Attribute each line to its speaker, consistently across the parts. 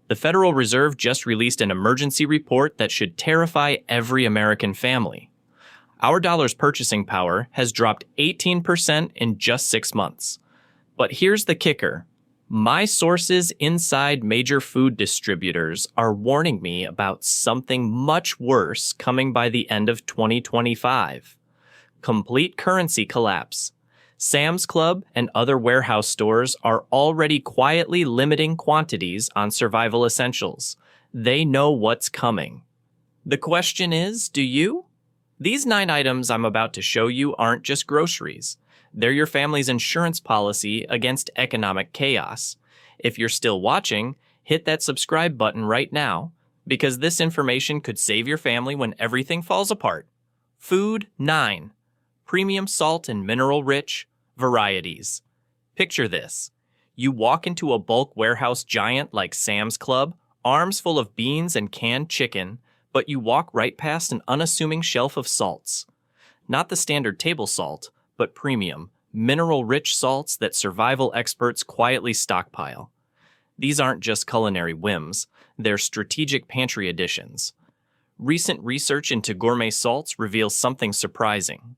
Speaker 1: The Federal Reserve just released an emergency report that should terrify every American family. Our dollar's purchasing power has dropped 18% in just 6 months. But here's the kicker. My sources inside major food distributors are warning me about something much worse coming by the end of 2025. Complete currency collapse. Sam's Club and other warehouse stores are already quietly limiting quantities on survival essentials. They know what's coming. The question is, do you? These 9 items I'm about to show you aren't just groceries. They're your family's insurance policy against economic chaos. If you're still watching, hit that subscribe button right now, because this information could save your family when everything falls apart. Food 9. Premium salt and mineral-rich varieties. Picture this. You walk into a bulk warehouse giant like Sam's Club, arms full of beans and canned chicken, but you walk right past an unassuming shelf of salts. Not the standard table salt, but premium, mineral-rich salts that survival experts quietly stockpile. These aren't just culinary whims, they're strategic pantry additions. Recent research into gourmet salts reveals something surprising.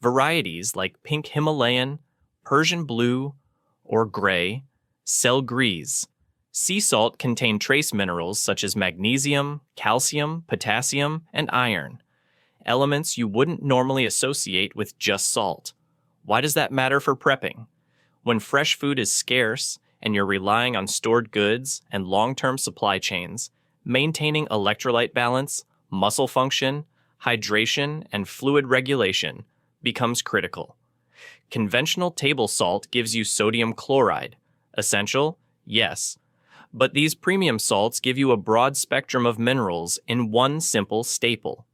Speaker 1: Varieties like pink Himalayan, Persian blue, or gray sell grease. Sea salt contain trace minerals such as magnesium, calcium, potassium, and iron, elements you wouldn't normally associate with just salt. Why does that matter for prepping? When fresh food is scarce and you're relying on stored goods and long-term supply chains, maintaining electrolyte balance, muscle function, hydration, and fluid regulation becomes critical. Conventional table salt gives you sodium chloride. Essential? Yes. But these premium salts give you a broad spectrum of minerals in one simple staple.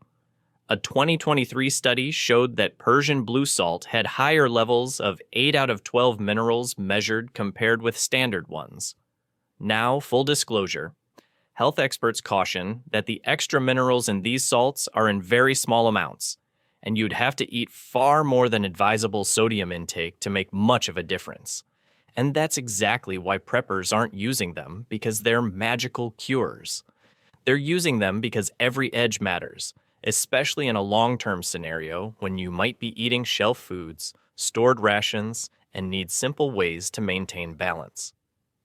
Speaker 1: A 2023 study showed that Persian blue salt had higher levels of 8 out of 12 minerals measured compared with standard ones. Now, full disclosure, health experts caution that the extra minerals in these salts are in very small amounts, and you'd have to eat far more than advisable sodium intake to make much of a difference. And that's exactly why preppers aren't using them, because they're magical cures. They're using them because every edge matters, especially in a long-term scenario when you might be eating shelf foods, stored rations, and need simple ways to maintain balance.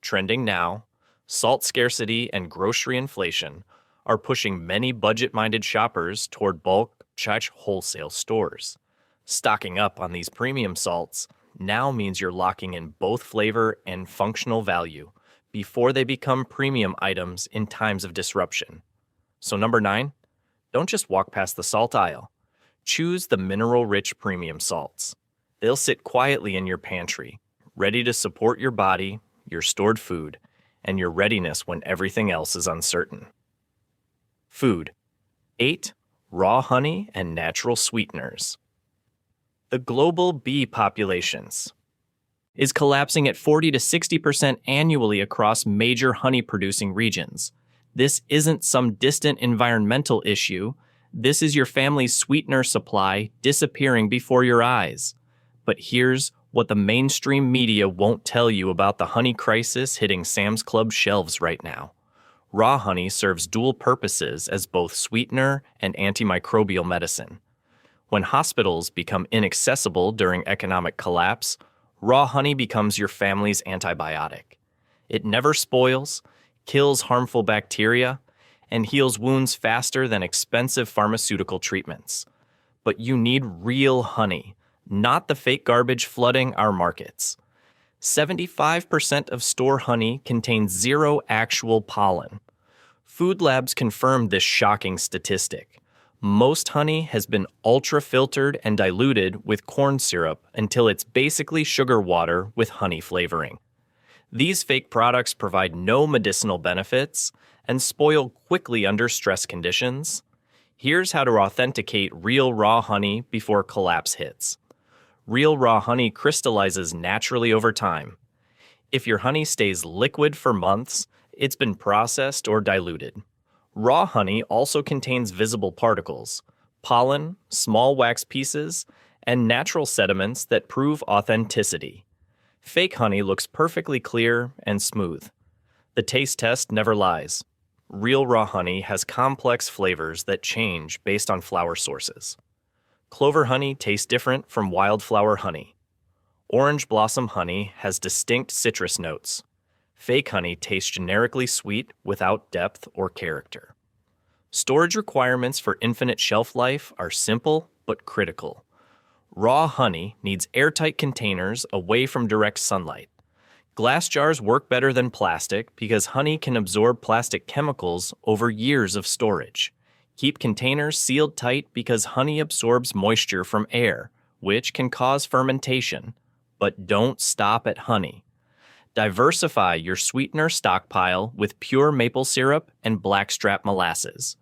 Speaker 1: Trending now, salt scarcity and grocery inflation are pushing many budget-minded shoppers toward bulk/wholesale stores. Stocking up on these premium salts now means you're locking in both flavor and functional value before they become premium items in times of disruption. So number 9, don't just walk past the salt aisle. Choose the mineral-rich premium salts. They'll sit quietly in your pantry, ready to support your body, your stored food, and your readiness when everything else is uncertain. Food. 8. Raw honey and natural sweeteners. The global bee populations is collapsing at 40 to 60% annually across major honey-producing regions. This isn't some distant environmental issue. This is your family's sweetener supply disappearing before your eyes. But here's what the mainstream media won't tell you about the honey crisis hitting Sam's Club shelves right now. Raw honey serves dual purposes as both sweetener and antimicrobial medicine. When hospitals become inaccessible during economic collapse, raw honey becomes your family's antibiotic. It never spoils, kills harmful bacteria, and heals wounds faster than expensive pharmaceutical treatments. But you need real honey, not the fake garbage flooding our markets. 75% of store honey contains 0 actual pollen. Food labs confirmed this shocking statistic. Most honey has been ultra-filtered and diluted with corn syrup until it's basically sugar water with honey flavoring. These fake products provide no medicinal benefits and spoil quickly under stress conditions. Here's how to authenticate real raw honey before collapse hits. Real raw honey crystallizes naturally over time. If your honey stays liquid for months, it's been processed or diluted. Raw honey also contains visible particles, pollen, small wax pieces, and natural sediments that prove authenticity. Fake honey looks perfectly clear and smooth. The taste test never lies. Real raw honey has complex flavors that change based on flower sources. Clover honey tastes different from wildflower honey. Orange blossom honey has distinct citrus notes. Fake honey tastes generically sweet without depth or character. Storage requirements for infinite shelf life are simple but critical. Raw honey needs airtight containers away from direct sunlight. Glass jars work better than plastic because honey can absorb plastic chemicals over years of storage. Keep containers sealed tight because honey absorbs moisture from air, which can cause fermentation. But don't stop at honey. Diversify your sweetener stockpile with pure maple syrup and blackstrap molasses.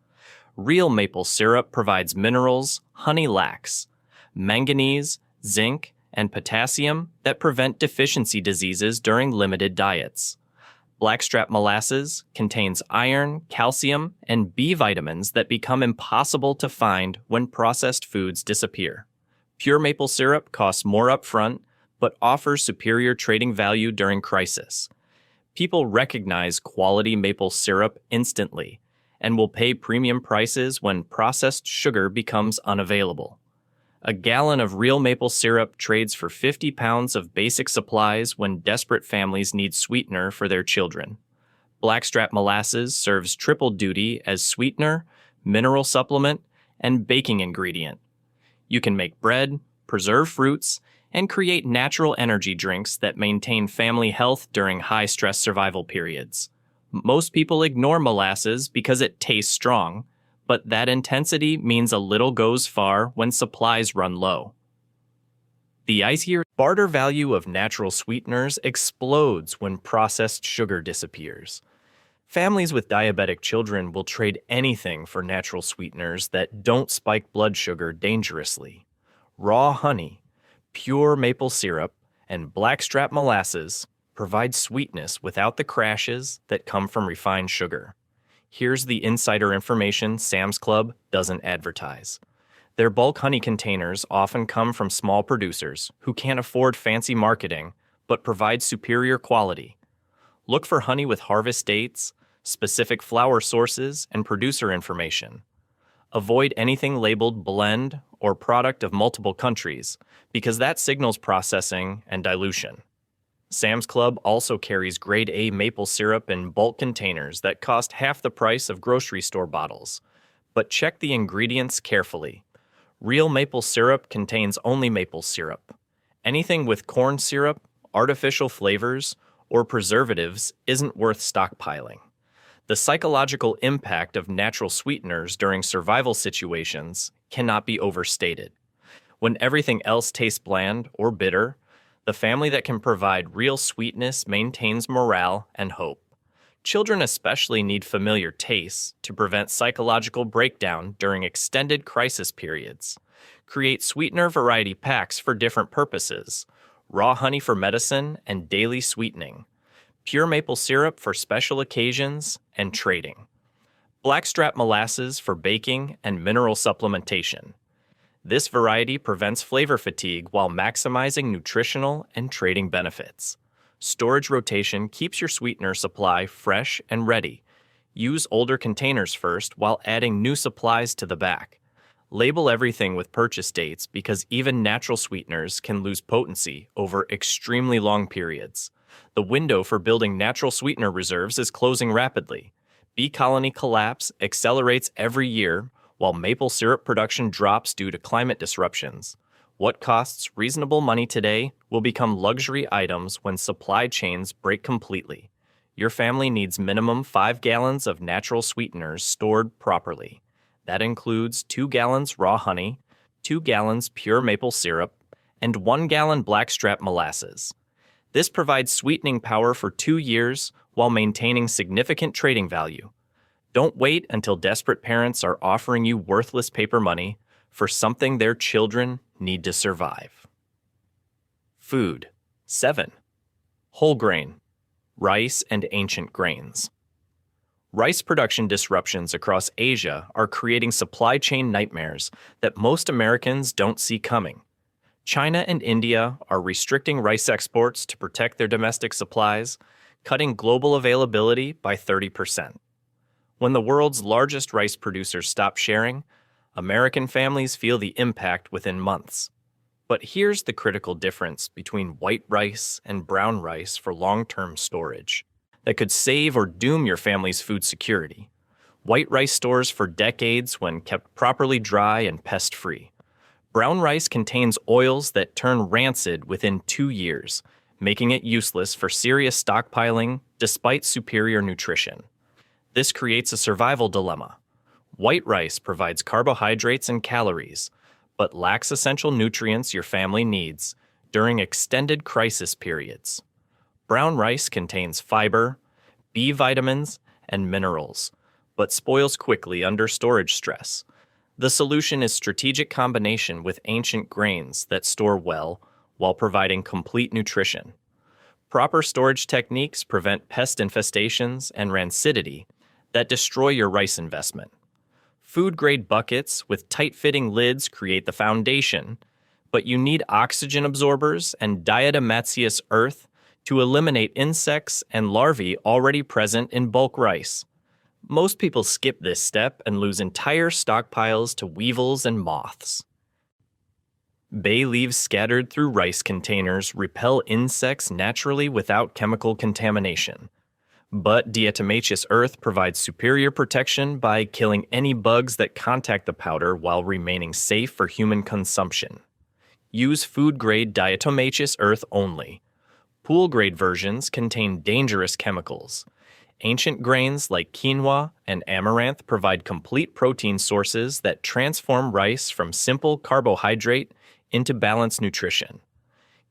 Speaker 1: Real maple syrup provides minerals honey lacks, manganese, zinc, and potassium that prevent deficiency diseases during limited diets. Blackstrap molasses contains iron, calcium, and B vitamins that become impossible to find when processed foods disappear. Pure maple syrup costs more upfront, but offers superior trading value during crisis. People recognize quality maple syrup instantly and will pay premium prices when processed sugar becomes unavailable. A gallon of real maple syrup trades for 50 pounds of basic supplies when desperate families need sweetener for their children. Blackstrap molasses serves triple duty as sweetener, mineral supplement, and baking ingredient. You can make bread, preserve fruits, and create natural energy drinks that maintain family health during high-stress survival periods. Most people ignore molasses because it tastes strong, but that intensity means a little goes far when supplies run low. The icier barter value of natural sweeteners explodes when processed sugar disappears. Families with diabetic children will trade anything for natural sweeteners that don't spike blood sugar dangerously. Raw honey, pure maple syrup, and blackstrap molasses provide sweetness without the crashes that come from refined sugar. Here's the insider information Sam's Club doesn't advertise. Their bulk honey containers often come from small producers who can't afford fancy marketing but provide superior quality. Look for honey with harvest dates, specific flower sources, and producer information. Avoid anything labeled blend or product of multiple countries because that signals processing and dilution. Sam's Club also carries grade A maple syrup in bulk containers that cost half the price of grocery store bottles. But check the ingredients carefully. Real maple syrup contains only maple syrup. Anything with corn syrup, artificial flavors, or preservatives isn't worth stockpiling. The psychological impact of natural sweeteners during survival situations cannot be overstated. When everything else tastes bland or bitter, the family that can provide real sweetness maintains morale and hope. Children especially need familiar tastes to prevent psychological breakdown during extended crisis periods. Create sweetener variety packs for different purposes: raw honey for medicine and daily sweetening, pure maple syrup for special occasions and trading, blackstrap molasses for baking and mineral supplementation. This variety prevents flavor fatigue while maximizing nutritional and trading benefits. Storage rotation keeps your sweetener supply fresh and ready. Use older containers first while adding new supplies to the back. Label everything with purchase dates because even natural sweeteners can lose potency over extremely long periods. The window for building natural sweetener reserves is closing rapidly. Bee colony collapse accelerates every year, while maple syrup production drops due to climate disruptions. What costs reasonable money today will become luxury items when supply chains break completely. Your family needs minimum 5 gallons of natural sweeteners stored properly. That includes 2 gallons raw honey, 2 gallons pure maple syrup, and 1 gallon blackstrap molasses. This provides sweetening power for 2 years while maintaining significant trading value. Don't wait until desperate parents are offering you worthless paper money for something their children need to survive. Food. 7. Whole grain, rice, and ancient grains. Rice production disruptions across Asia are creating supply chain nightmares that most Americans don't see coming. China and India are restricting rice exports to protect their domestic supplies. cutting global availability by 30%. When the world's largest rice producers stop sharing, American families feel the impact within months. But here's the critical difference between white rice and brown rice for long-term storage that could save or doom your family's food security. White rice stores for decades when kept properly dry and pest-free. Brown rice contains oils that turn rancid within 2 years, making it useless for serious stockpiling despite superior nutrition. This creates a survival dilemma. White rice provides carbohydrates and calories, but lacks essential nutrients your family needs during extended crisis periods. Brown rice contains fiber, B vitamins, and minerals, but spoils quickly under storage stress. The solution is strategic combination with ancient grains that store well while providing complete nutrition. Proper storage techniques prevent pest infestations and rancidity that destroy your rice investment. Food-grade buckets with tight-fitting lids create the foundation, but you need oxygen absorbers and diatomaceous earth to eliminate insects and larvae already present in bulk rice. Most people skip this step and lose entire stockpiles to weevils and moths. Bay leaves scattered through rice containers repel insects naturally without chemical contamination. But diatomaceous earth provides superior protection by killing any bugs that contact the powder while remaining safe for human consumption. Use food-grade diatomaceous earth only. Pool-grade versions contain dangerous chemicals. Ancient grains like quinoa and amaranth provide complete protein sources that transform rice from simple carbohydrate into balanced nutrition.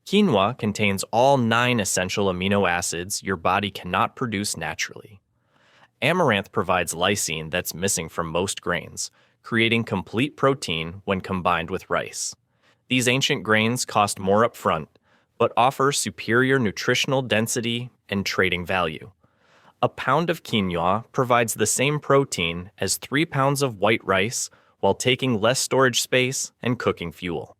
Speaker 1: Quinoa contains all 9 essential amino acids your body cannot produce naturally. Amaranth provides lysine that's missing from most grains, creating complete protein when combined with rice. These ancient grains cost more upfront, but offer superior nutritional density and trading value. A pound of quinoa provides the same protein as 3 pounds of white rice while taking less storage space and cooking fuel.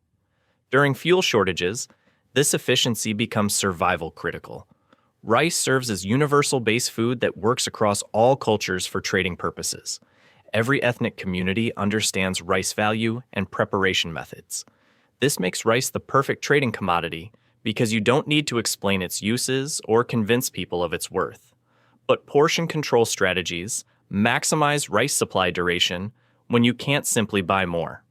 Speaker 1: During fuel shortages, this efficiency becomes survival critical. Rice serves as universal base food that works across all cultures for trading purposes. Every ethnic community understands rice value and preparation methods. This makes rice the perfect trading commodity because you don't need to explain its uses or convince people of its worth. But portion control strategies maximize rice supply duration when you can't simply buy more.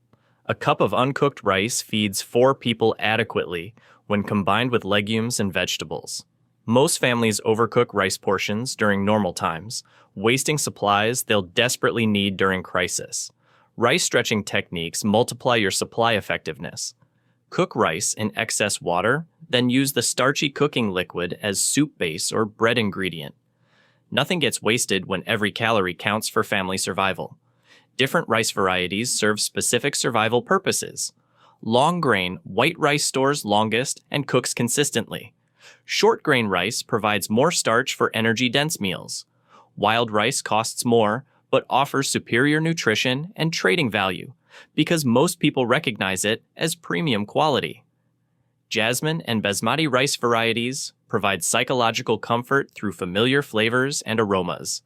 Speaker 1: A cup of uncooked rice feeds 4 people adequately when combined with legumes and vegetables. Most families overcook rice portions during normal times, wasting supplies they'll desperately need during crisis. Rice stretching techniques multiply your supply effectiveness. Cook rice in excess water, then use the starchy cooking liquid as soup base or bread ingredient. Nothing gets wasted when every calorie counts for family survival. Different rice varieties serve specific survival purposes. Long grain, white rice stores longest and cooks consistently. Short grain rice provides more starch for energy-dense meals. Wild rice costs more, but offers superior nutrition and trading value because most people recognize it as premium quality. Jasmine and basmati rice varieties provide psychological comfort through familiar flavors and aromas.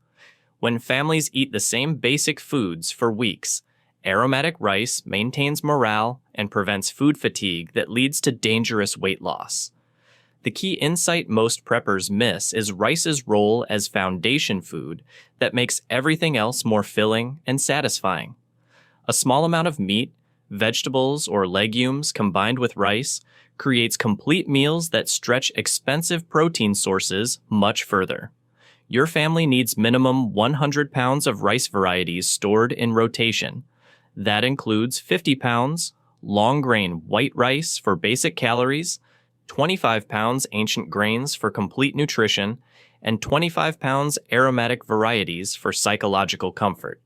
Speaker 1: When families eat the same basic foods for weeks, aromatic rice maintains morale and prevents food fatigue that leads to dangerous weight loss. The key insight most preppers miss is rice's role as foundation food that makes everything else more filling and satisfying. A small amount of meat, vegetables, or legumes combined with rice creates complete meals that stretch expensive protein sources much further. Your family needs minimum 100 pounds of rice varieties stored in rotation. That includes 50 pounds long grain white rice for basic calories, 25 pounds ancient grains for complete nutrition, and 25 pounds aromatic varieties for psychological comfort.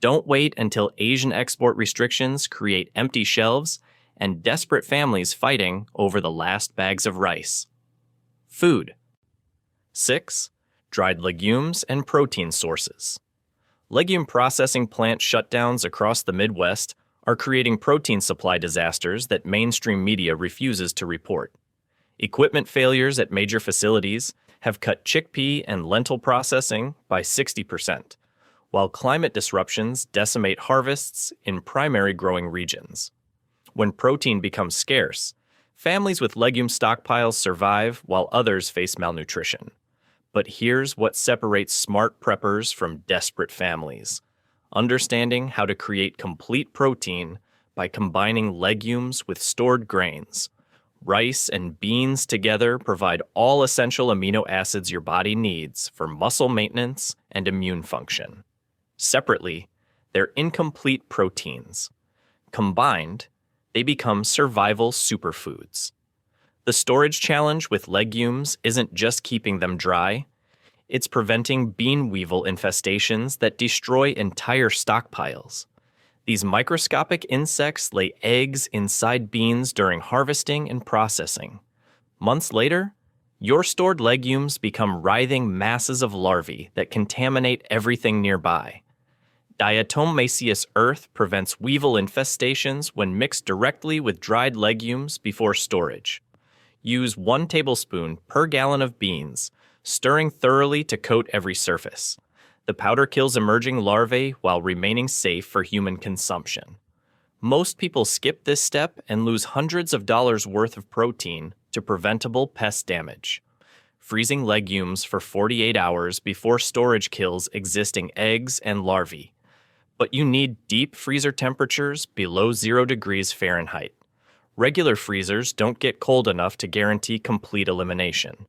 Speaker 1: Don't wait until Asian export restrictions create empty shelves and desperate families fighting over the last bags of rice. Food. 6. Dried legumes and protein sources. Legume processing plant shutdowns across the Midwest are creating protein supply disasters that mainstream media refuses to report. Equipment failures at major facilities have cut chickpea and lentil processing by 60%, while climate disruptions decimate harvests in primary growing regions. When protein becomes scarce, families with legume stockpiles survive while others face malnutrition. But here's what separates smart preppers from desperate families: understanding how to create complete protein by combining legumes with stored grains. Rice and beans together provide all essential amino acids your body needs for muscle maintenance and immune function. Separately, they're incomplete proteins. Combined, they become survival superfoods. The storage challenge with legumes isn't just keeping them dry, it's preventing bean weevil infestations that destroy entire stockpiles. These microscopic insects lay eggs inside beans during harvesting and processing. Months later, your stored legumes become writhing masses of larvae that contaminate everything nearby. Diatomaceous earth prevents weevil infestations when mixed directly with dried legumes before storage. Use 1 tablespoon per gallon of beans, stirring thoroughly to coat every surface. The powder kills emerging larvae while remaining safe for human consumption. Most people skip this step and lose hundreds of dollars worth of protein to preventable pest damage. Freezing legumes for 48 hours before storage kills existing eggs and larvae. But you need deep freezer temperatures below 0 degrees Fahrenheit. Regular freezers don't get cold enough to guarantee complete elimination.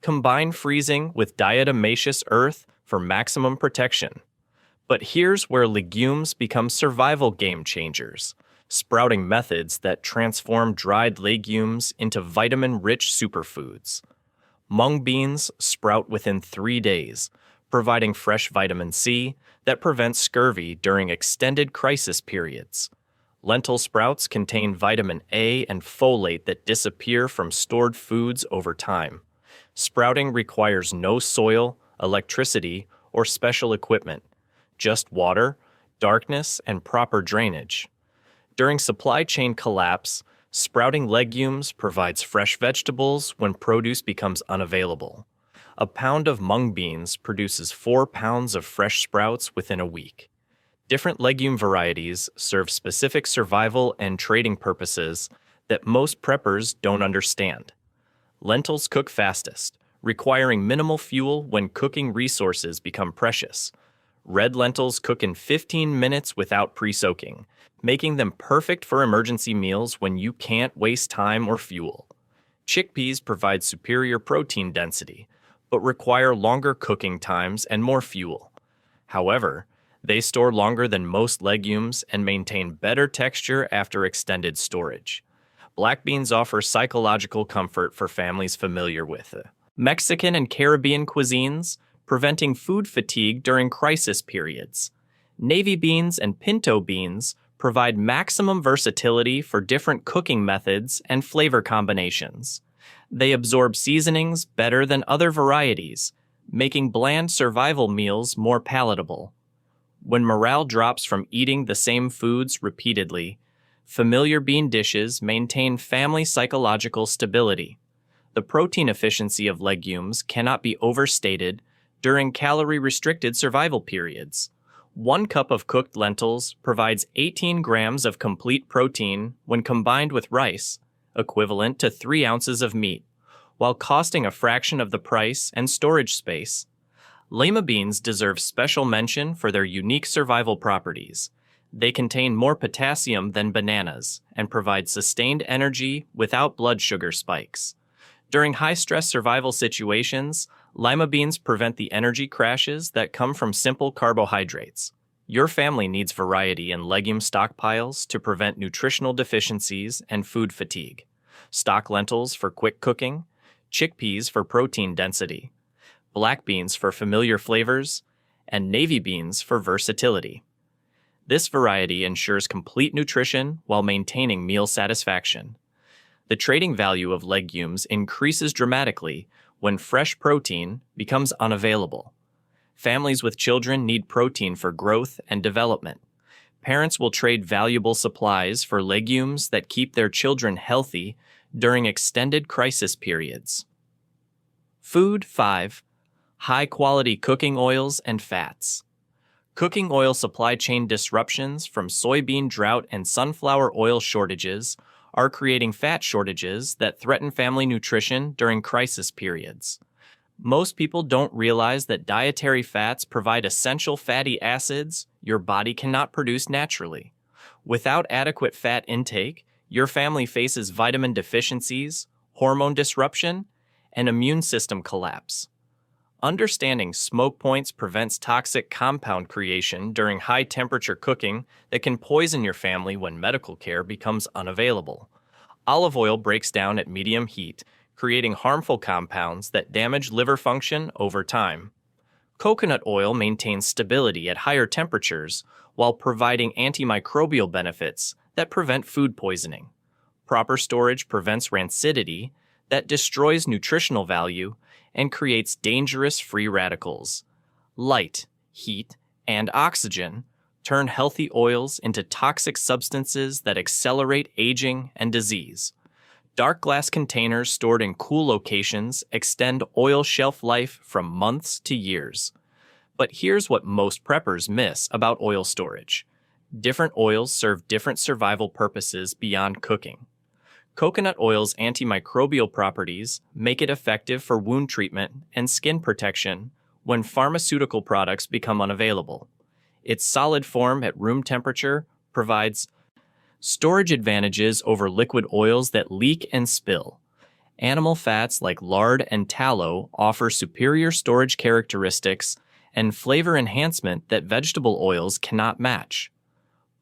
Speaker 1: Combine freezing with diatomaceous earth for maximum protection. But here's where legumes become survival game changers, sprouting methods that transform dried legumes into vitamin-rich superfoods. Mung beans sprout within 3 days, providing fresh vitamin C that prevents scurvy during extended crisis periods. Lentil sprouts contain vitamin A and folate that disappear from stored foods over time. Sprouting requires no soil, electricity, or special equipment, just water, darkness, and proper drainage. During supply chain collapse, sprouting legumes provides fresh vegetables when produce becomes unavailable. A pound of mung beans produces 4 pounds of fresh sprouts within a week. Different legume varieties serve specific survival and trading purposes that most preppers don't understand. Lentils cook fastest, requiring minimal fuel when cooking resources become precious. Red lentils cook in 15 minutes without pre-soaking, making them perfect for emergency meals when you can't waste time or fuel. Chickpeas provide superior protein density, but require longer cooking times and more fuel. However, they store longer than most legumes and maintain better texture after extended storage. Black beans offer psychological comfort for families familiar with Mexican and Caribbean cuisines, preventing food fatigue during crisis periods. Navy beans and pinto beans provide maximum versatility for different cooking methods and flavor combinations. They absorb seasonings better than other varieties, making bland survival meals more palatable. When morale drops from eating the same foods repeatedly, familiar bean dishes maintain family psychological stability. The protein efficiency of legumes cannot be overstated during calorie-restricted survival periods. 1 cup of cooked lentils provides 18 grams of complete protein when combined with rice, equivalent to 3 ounces of meat, while costing a fraction of the price and storage space. Lima beans deserve special mention for their unique survival properties. They contain more potassium than bananas and provide sustained energy without blood sugar spikes. During high-stress survival situations, lima beans prevent the energy crashes that come from simple carbohydrates. Your family needs variety in legume stockpiles to prevent nutritional deficiencies and food fatigue. Stock lentils for quick cooking, chickpeas for protein density, black beans for familiar flavors, and navy beans for versatility. This variety ensures complete nutrition while maintaining meal satisfaction. The trading value of legumes increases dramatically when fresh protein becomes unavailable. Families with children need protein for growth and development. Parents will trade valuable supplies for legumes that keep their children healthy during extended crisis periods. Food 5. High-quality cooking oils and fats. Cooking oil supply chain disruptions from soybean drought and sunflower oil shortages are creating fat shortages that threaten family nutrition during crisis periods. Most people don't realize that dietary fats provide essential fatty acids your body cannot produce naturally. Without adequate fat intake, your family faces vitamin deficiencies, hormone disruption, and immune system collapse. Understanding smoke points prevents toxic compound creation during high-temperature cooking that can poison your family when medical care becomes unavailable. Olive oil breaks down at medium heat, creating harmful compounds that damage liver function over time. Coconut oil maintains stability at higher temperatures while providing antimicrobial benefits that prevent food poisoning. Proper storage prevents rancidity that destroys nutritional value and creates dangerous free radicals. Light, heat, and oxygen turn healthy oils into toxic substances that accelerate aging and disease. Dark glass containers stored in cool locations extend oil shelf life from months to years. But here's what most preppers miss about oil storage. Different oils serve different survival purposes beyond cooking. Coconut oil's antimicrobial properties make it effective for wound treatment and skin protection when pharmaceutical products become unavailable. Its solid form at room temperature provides storage advantages over liquid oils that leak and spill. Animal fats like lard and tallow offer superior storage characteristics and flavor enhancement that vegetable oils cannot match.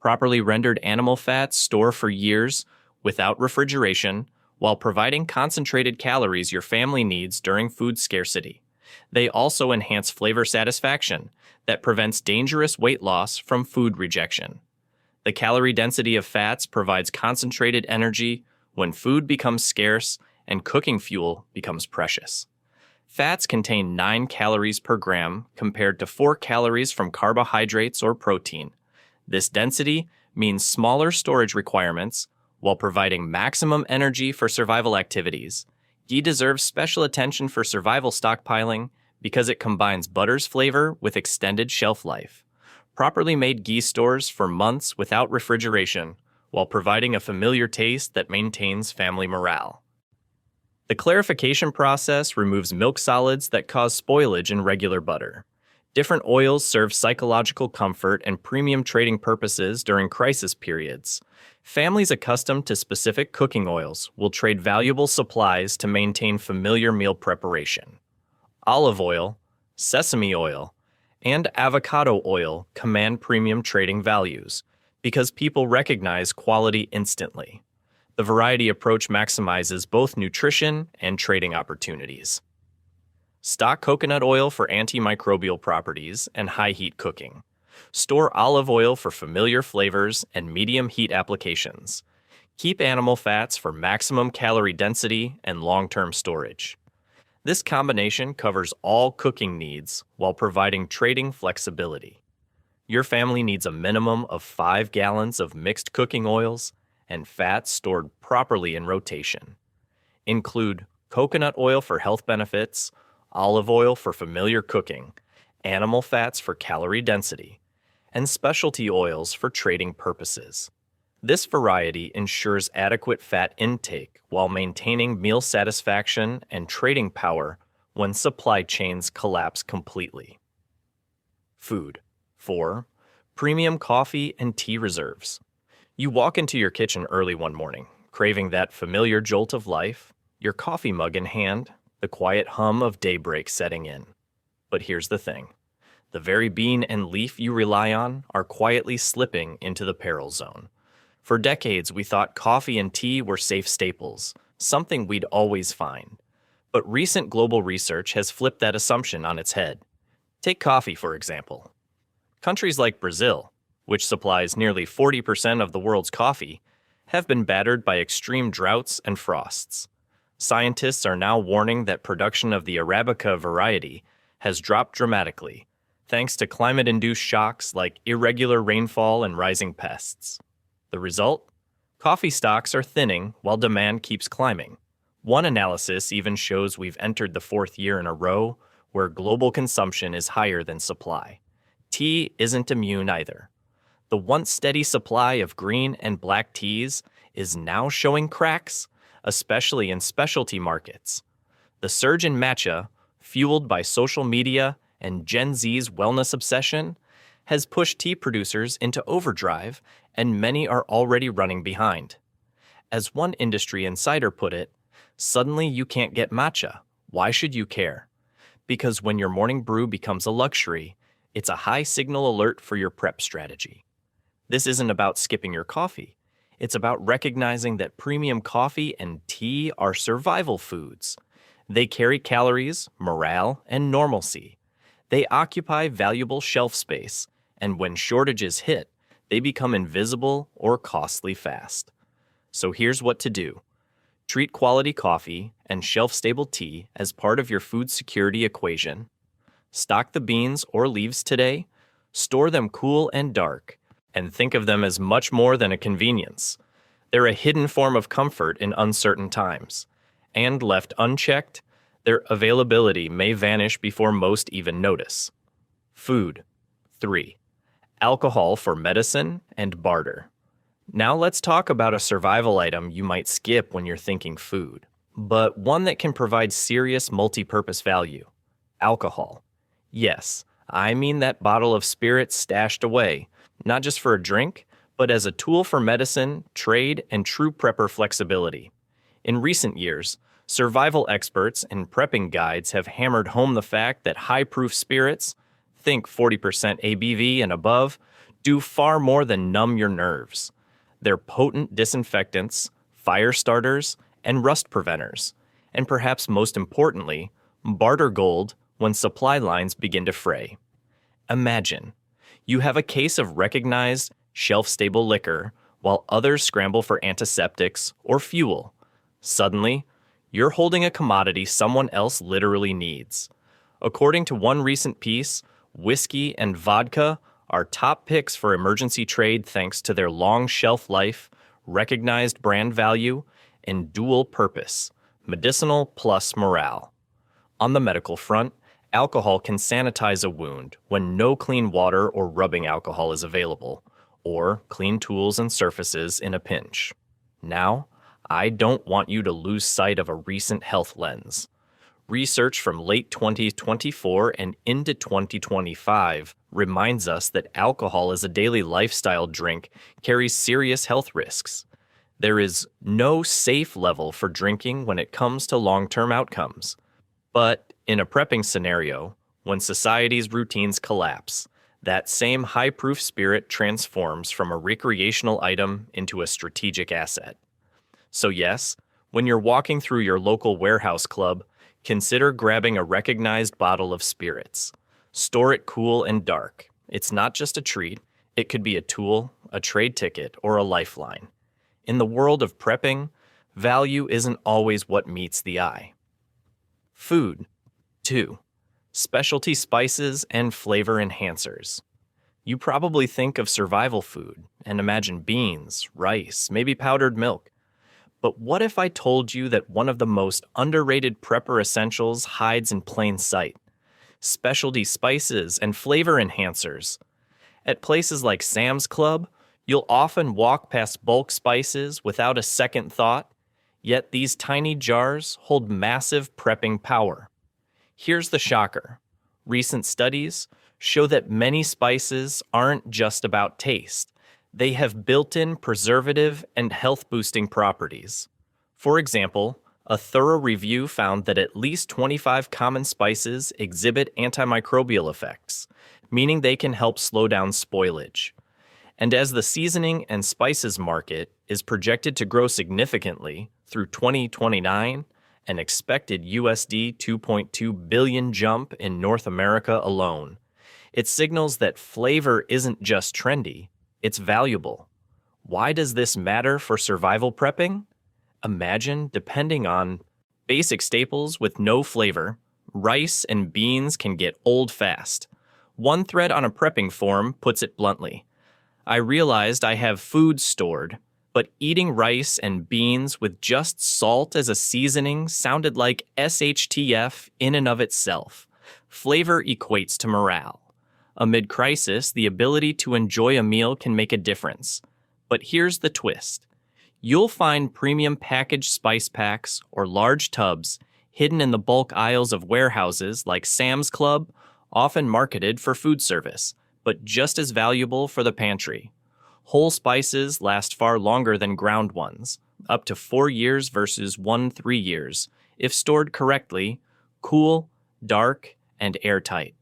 Speaker 1: Properly rendered animal fats store for years without refrigeration, while providing concentrated calories your family needs during food scarcity. They also enhance flavor satisfaction that prevents dangerous weight loss from food rejection. The calorie density of fats provides concentrated energy when food becomes scarce and cooking fuel becomes precious. Fats contain 9 calories per gram compared to 4 calories from carbohydrates or protein. This density means smaller storage requirements while providing maximum energy for survival activities. Ghee deserves special attention for survival stockpiling because it combines butter's flavor with extended shelf life. Properly made ghee stores for months without refrigeration, while providing a familiar taste that maintains family morale. The clarification process removes milk solids that cause spoilage in regular butter. Different oils serve psychological comfort and premium trading purposes during crisis periods. Families accustomed to specific cooking oils will trade valuable supplies to maintain familiar meal preparation. Olive oil, sesame oil, and avocado oil command premium trading values because people recognize quality instantly. The variety approach maximizes both nutrition and trading opportunities. Stock coconut oil for antimicrobial properties and high heat cooking. Store olive oil for familiar flavors and medium heat applications. Keep animal fats for maximum calorie density and long-term storage. This combination covers all cooking needs while providing trading flexibility. Your family needs a minimum of 5 gallons of mixed cooking oils and fats stored properly in rotation. Include coconut oil for health benefits, olive oil for familiar cooking, animal fats for calorie density, and specialty oils for trading purposes. This variety ensures adequate fat intake while maintaining meal satisfaction and trading power when supply chains collapse completely. Food. 4. Premium coffee and tea reserves. You walk into your kitchen early one morning, craving that familiar jolt of life, your coffee mug in hand, the quiet hum of daybreak setting in. But here's the thing. The very bean and leaf you rely on are quietly slipping into the peril zone. For decades, we thought coffee and tea were safe staples, something we'd always find. But recent global research has flipped that assumption on its head. Take coffee, for example. Countries like Brazil, which supplies nearly 40% of the world's coffee, have been battered by extreme droughts and frosts. Scientists are now warning that production of the Arabica variety has dropped dramatically, thanks to climate-induced shocks like irregular rainfall and rising pests. The result? Coffee stocks are thinning while demand keeps climbing. One analysis even shows we've entered the fourth year in a row where global consumption is higher than supply. Tea isn't immune either. The once steady supply of green and black teas is now showing cracks, especially in specialty markets. The surge in matcha, fueled by social media and Gen Z's wellness obsession, has pushed tea producers into overdrive, and many are already running behind. As one industry insider put it, suddenly you can't get matcha. Why should you care? Because when your morning brew becomes a luxury, it's a high signal alert for your prep strategy. This isn't about skipping your coffee. It's about recognizing that premium coffee and tea are survival foods. They carry calories, morale, and normalcy. They occupy valuable shelf space, and when shortages hit, they become invisible or costly fast. So here's what to do. Treat quality coffee and shelf-stable tea as part of your food security equation. Stock the beans or leaves today, store them cool and dark, and think of them as much more than a convenience. They're a hidden form of comfort in uncertain times, and left unchecked, their availability may vanish before most even notice. Food. 3. Alcohol for medicine and barter. Now let's talk about a survival item you might skip when you're thinking food, but one that can provide serious multi-purpose value. Alcohol. Yes, I mean that bottle of spirits stashed away, not just for a drink, but as a tool for medicine, trade, and true prepper flexibility. In recent years, survival experts and prepping guides have hammered home the fact that high-proof spirits, think 40% ABV and above, do far more than numb your nerves. They're potent disinfectants, fire starters, and rust preventers, and perhaps most importantly, barter gold when supply lines begin to fray. Imagine, you have a case of recognized, shelf-stable liquor while others scramble for antiseptics or fuel. Suddenly, you're holding a commodity someone else literally needs. According to one recent piece, whiskey and vodka are top picks for emergency trade thanks to their long shelf life, recognized brand value, and dual purpose, medicinal plus morale. On the medical front, alcohol can sanitize a wound when no clean water or rubbing alcohol is available, or clean tools and surfaces in a pinch. Now, I don't want you to lose sight of a recent health lens. Research from late 2024 and into 2025 reminds us that alcohol as a daily lifestyle drink carries serious health risks. There is no safe level for drinking when it comes to long-term outcomes. But in a prepping scenario, when society's routines collapse, that same high-proof spirit transforms from a recreational item into a strategic asset. So yes, when you're walking through your local warehouse club, consider grabbing a recognized bottle of spirits. Store it cool and dark. It's not just a treat, it could be a tool, a trade ticket, or a lifeline. In the world of prepping, value isn't always what meets the eye. Food. 2. Specialty spices and flavor enhancers. You probably think of survival food and imagine beans, rice, maybe powdered milk. But what if I told you that one of the most underrated prepper essentials hides in plain sight? Specialty spices and flavor enhancers. At places like Sam's Club, you'll often walk past bulk spices without a second thought, yet these tiny jars hold massive prepping power. Here's the shocker. Recent studies show that many spices aren't just about taste. They have built-in preservative and health-boosting properties. For example, a thorough review found that at least 25 common spices exhibit antimicrobial effects, meaning they can help slow down spoilage. And as the seasoning and spices market is projected to grow significantly through 2029, an expected USD 2.2 billion jump in North America alone, it signals that flavor isn't just trendy, it's valuable. Why does this matter for survival prepping? Imagine depending on basic staples with no flavor, rice and beans can get old fast. One thread on a prepping forum puts it bluntly. I realized I have food stored, But eating rice and beans with just salt as a seasoning sounded like SHTF in and of itself. Flavor equates to morale. Amid crisis, the ability to enjoy a meal can make a difference. But here's the twist. You'll find premium packaged spice packs or large tubs hidden in the bulk aisles of warehouses like Sam's Club, often marketed for food service, but just as valuable for the pantry. Whole spices last far longer than ground ones, up to 4 years versus 1-3 years, if stored correctly, cool, dark, and airtight.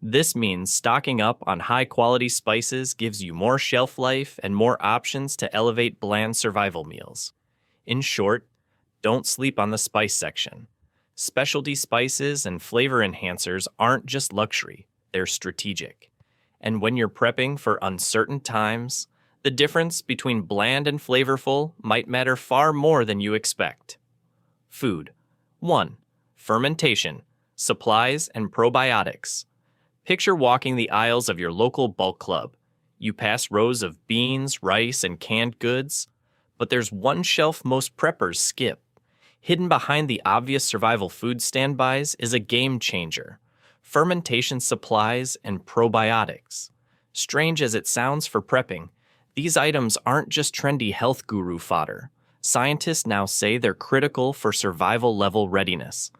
Speaker 1: This means stocking up on high-quality spices gives you more shelf life and more options to elevate bland survival meals. In short, don't sleep on the spice section. Specialty spices and flavor enhancers aren't just luxury, they're strategic. And when you're prepping for uncertain times, the difference between bland and flavorful might matter far more than you expect. Food. 1. Fermentation, supplies, and probiotics. Picture walking the aisles of your local bulk club. You pass rows of beans, rice, and canned goods, but there's one shelf most preppers skip. Hidden behind the obvious survival food standbys is a game changer: fermentation supplies and probiotics. Strange as it sounds for prepping, these items aren't just trendy health guru fodder. Scientists now say they're critical for survival-level readiness.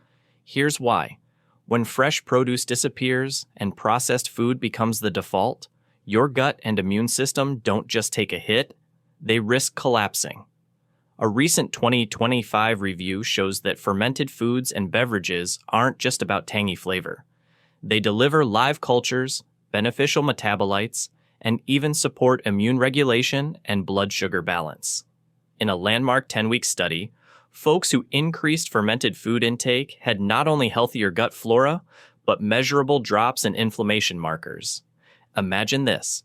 Speaker 1: Here's why. When fresh produce disappears and processed food becomes the default, your gut and immune system don't just take a hit, they risk collapsing. A recent 2025 review shows that fermented foods and beverages aren't just about tangy flavor. They deliver live cultures, beneficial metabolites, and even support immune regulation and blood sugar balance. In a landmark 10-week study, folks who increased fermented food intake had not only healthier gut flora, but measurable drops in inflammation markers. Imagine this.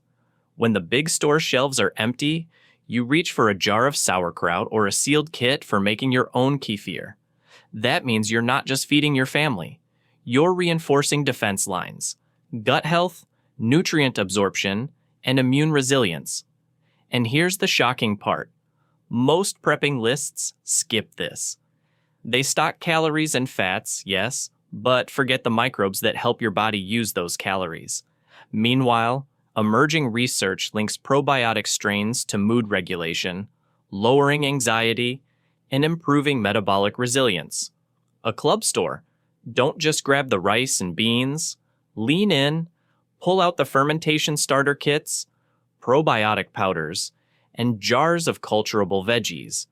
Speaker 1: When the big store shelves are empty, you reach for a jar of sauerkraut or a sealed kit for making your own kefir. That means you're not just feeding your family. You're reinforcing defense lines, gut health, nutrient absorption, and immune resilience. And here's the shocking part. Most prepping lists skip this. They stock calories and fats, yes, but forget the microbes that help your body use those calories. Meanwhile, emerging research links probiotic strains to mood regulation, lowering anxiety, and improving metabolic resilience. A club store. Don't just grab the rice and beans. Lean in, pull out the fermentation starter kits, probiotic powders, and jars of culturable veggies.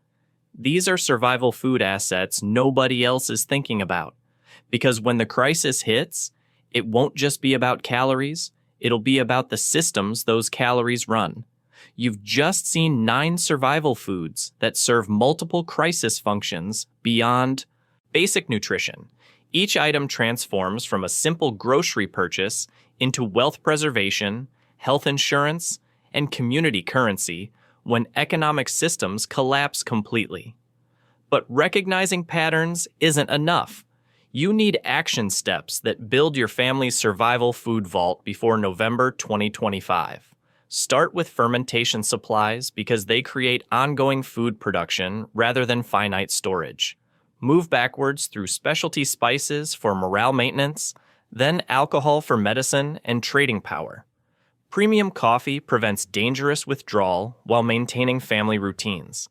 Speaker 1: These are survival food assets nobody else is thinking about. Because when the crisis hits, it won't just be about calories, it'll be about the systems those calories run. You've just seen 9 survival foods that serve multiple crisis functions beyond basic nutrition. Each item transforms from a simple grocery purchase into wealth preservation, health insurance, and community currency when economic systems collapse completely. But recognizing patterns isn't enough. You need action steps that build your family's survival food vault before November 2025. Start with fermentation supplies because they create ongoing food production rather than finite storage. Move backwards through specialty spices for morale maintenance, then alcohol for medicine and trading power. Premium coffee prevents dangerous withdrawal while maintaining family routines.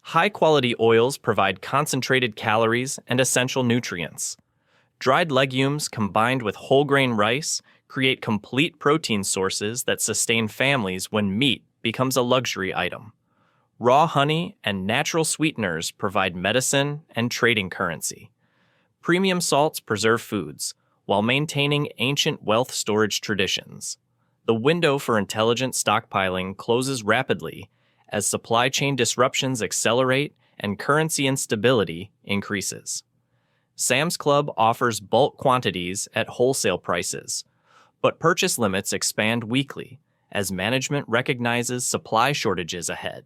Speaker 1: High-quality oils provide concentrated calories and essential nutrients. Dried legumes combined with whole grain rice create complete protein sources that sustain families when meat becomes a luxury item. Raw honey and natural sweeteners provide medicine and trading currency. Premium salts preserve foods while maintaining ancient wealth storage traditions. The window for intelligent stockpiling closes rapidly as supply chain disruptions accelerate and currency instability increases. Sam's Club offers bulk quantities at wholesale prices, but purchase limits expand weekly as management recognizes supply shortages ahead.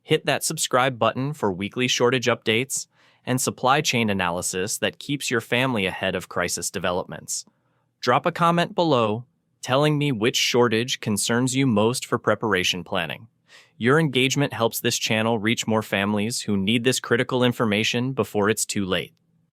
Speaker 1: Hit that subscribe button for weekly shortage updates and supply chain analysis that keeps your family ahead of crisis developments. Drop a comment below telling me which shortage concerns you most for preparation planning. Your engagement helps this channel reach more families who need this critical information before it's too late.